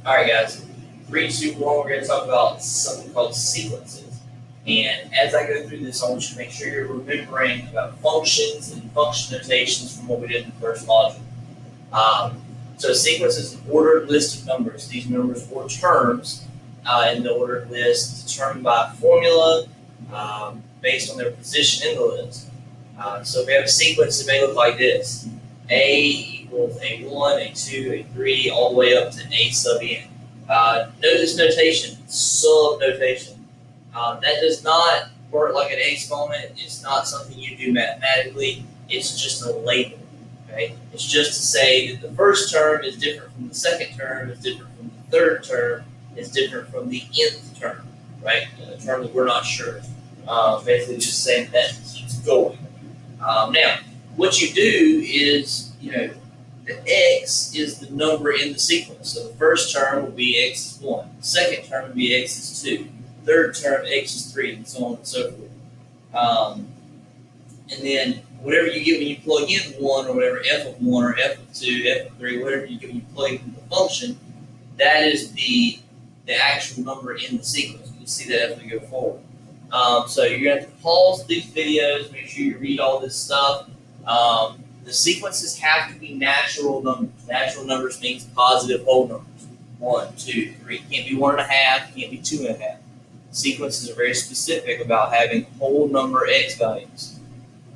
All right, guys. 3, 2, 1. We're going to talk about something called sequences. And as I go through this, I want you to make sure you're remembering about functions and function notations from what we did in the first module. So a sequence is an ordered list of numbers. These numbers or terms in the ordered list determined by a formula based on their position in the list. So if we have a sequence, it may look like this. A equals A1, A2, A3, all the way up to A sub n. Note this notation, sub notation. That does not work like an exponent. It's not something you do mathematically. It's just a label. Okay? It's just to say that the first term is different from the second term, is different from the third term, is different from the nth term, right? A term that we're not sure. Basically just saying that keeps going. Now, what you do is, the x is the number in the sequence. So the first term will be x is 1. The second term will be x is 2. Third term, x is 3, and so on and so forth. And then whatever you get when you plug in 1 or whatever, f of 1 or f of 2, f of 3, whatever you get when you plug in the function, that is the actual number in the sequence. You'll see that as we go forward. So you're going to have to pause these videos, make sure you read all this stuff. The sequences have to be natural numbers. Natural numbers means positive whole numbers. 1, 2, 3. Can't be 1.5, can't be 2.5. Sequences are very specific about having whole number x values.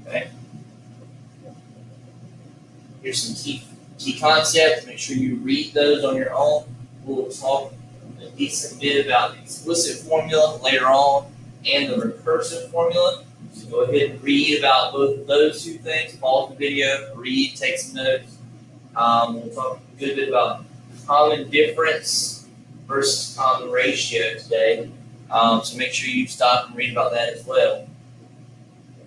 Okay. Here's some key concepts. Make sure you read those on your own. We'll talk a decent bit about the explicit formula later on and the recursive formula. So go ahead and read about both of those two things. Pause the video, read, take some notes. We'll talk a good bit about common difference versus common ratio today. So make sure you stop and read about that as well.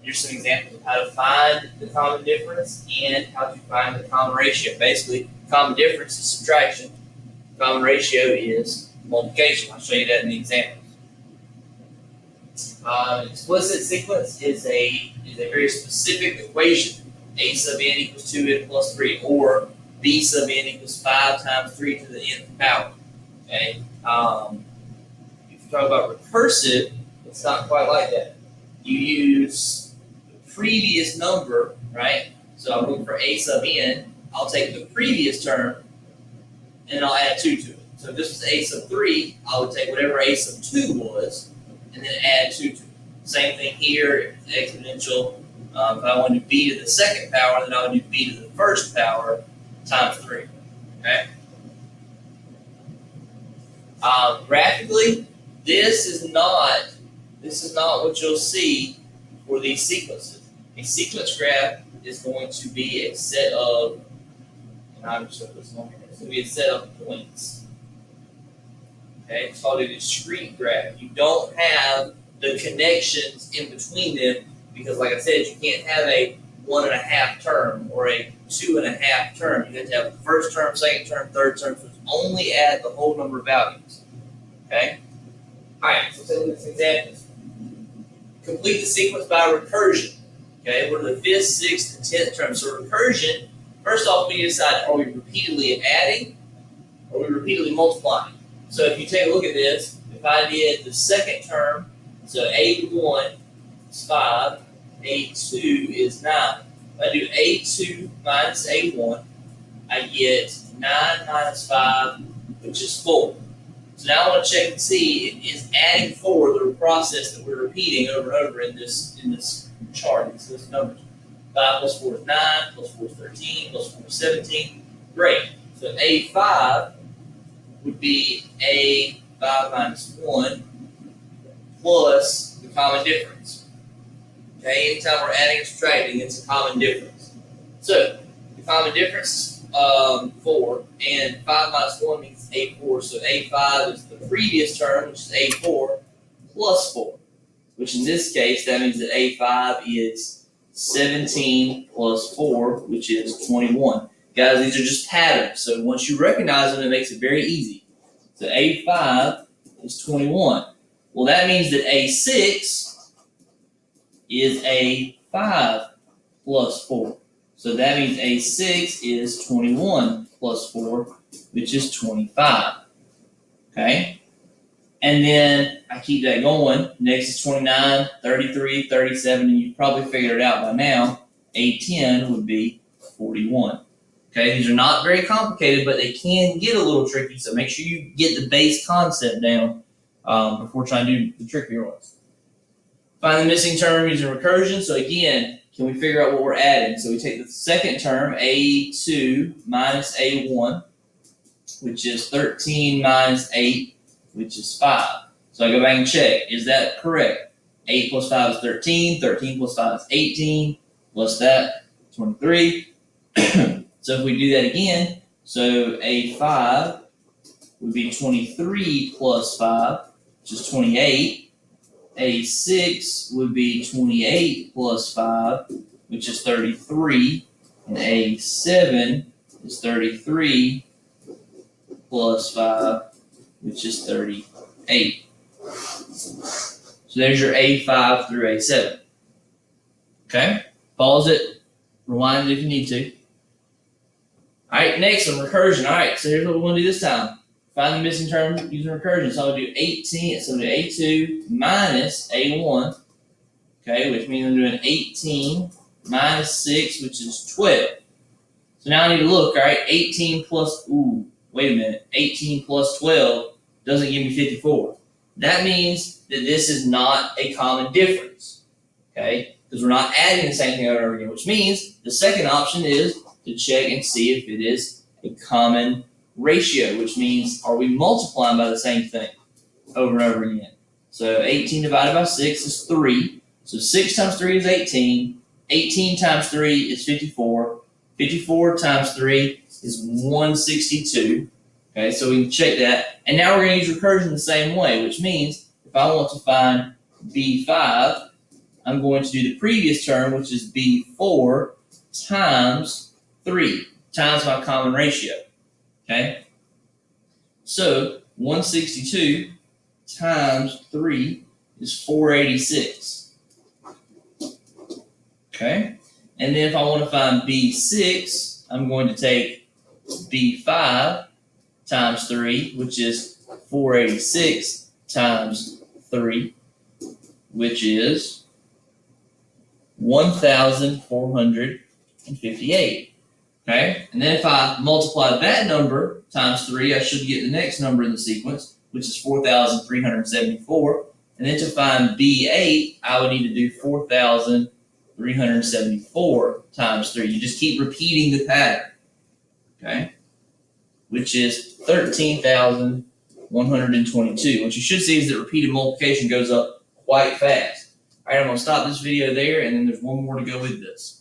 Here's some examples of how to find the common difference and how to find the common ratio. Basically, common difference is subtraction. Common ratio is multiplication. I'll show you that in the examples. Explicit sequence is a very specific equation. A sub n equals 2n plus 3, or b sub n equals 5 times 3 to the nth power. Okay. If you talk about recursive, it's not quite like that. You use the previous number, right? So I'm looking for a sub n. I'll take the previous term and I'll add 2 to it. So if this was a sub 3, I would take whatever a sub 2 was and then add 2 to it. Same thing here, if it's exponential. If I wanted to b to the second power, then I would do b to the first power times 3. Okay? Graphically, this is not what you'll see for these sequences. A sequence graph is going to be a set of, and I'm just going to put this on here. It's going to be a set of points. Okay, it's called a discrete graph. You don't have the connections in between them because, like I said, you can't have a 1.5 term or a 2.5 term. You have to have the first term, second term, third term. So it's only add the whole number of values. Okay. All right. So let's take a look at some examples. Complete the sequence by recursion. Okay. What are the 5th, 6th, and 10th terms? So recursion. First off, we need to decide: are we repeatedly adding, or are we repeatedly multiplying? So if you take a look at this, if I did the second term, so A1 is 5, A2 is 9. If I do A2 minus A1, I get 9 minus 5, which is 4. So now I want to check and see, is adding 4 the process that we're repeating over and over in this chart, these numbers. 5 plus 4 is 9, plus 4 is 13, plus 4 is 17. Great. So A5 would be A5 minus 1 plus the common difference. Okay, anytime we're adding or subtracting, it's a common difference. So the common difference is 4, and 5 minus 1 means A4. So A5 is the previous term, which is A4, plus 4, which in this case, that means that A5 is 17 plus 4, which is 21. Guys, these are just patterns. So once you recognize them, it makes it very easy. So A5 is 21. Well, that means that A6 is A5 plus 4. So that means A6 is 21 plus 4, which is 25. Okay? And then I keep that going. Next is 29, 33, 37, and you've probably figured it out by now. A10 would be 41. Okay, these are not very complicated, but they can get a little tricky, so make sure you get the base concept down before trying to do the trickier ones. Find the missing term using recursion. So again, can we figure out what we're adding? So we take the second term, A2 minus A1, which is 13 minus 8, which is 5. So I go back and check. Is that correct? 8 plus 5 is 13. 13 plus 5 is 18. Plus that, 23. So if we do that again, so A5 would be 23 plus 5, which is 28. A6 would be 28 plus 5, which is 33. And A7 is 33 plus 5, which is 38. So there's your A5 through A7. Okay? Pause it, rewind it if you need to. All right, next on recursion. All right, so here's what we're going to do this time. Find the missing term using recursion. So I'm going to do 18, so I'm going to do A2 minus A1, okay, which means I'm doing 18 minus 6, which is 12. So now I need to look, all right, 18 plus, wait a minute, 18 plus 12 doesn't give me 54. That means that this is not a common difference, okay, because we're not adding the same thing over and over again, which means the second option is to check and see if it is a common ratio, which means are we multiplying by the same thing over and over again. So 18 divided by 6 is 3. So 6 times 3 is 18. 18 times 3 is 54. 54 times 3 is 162. Okay, so we can check that. And now we're going to use recursion the same way, which means if I want to find B5, I'm going to do the previous term, which is B4 times 3 times my common ratio. Okay? So 162 times 3 is 486. Okay? And then if I want to find B6, I'm going to take B5 times 3, which is 486 times 3, which is 1,458. Okay, and then if I multiply that number times 3, I should get the next number in the sequence, which is 4,374. And then to find B8, I would need to do 4,374 times 3. You just keep repeating the pattern, okay, which is 13,122. What you should see is that repeated multiplication goes up quite fast. All right, I'm going to stop this video there, and then there's one more to go with this.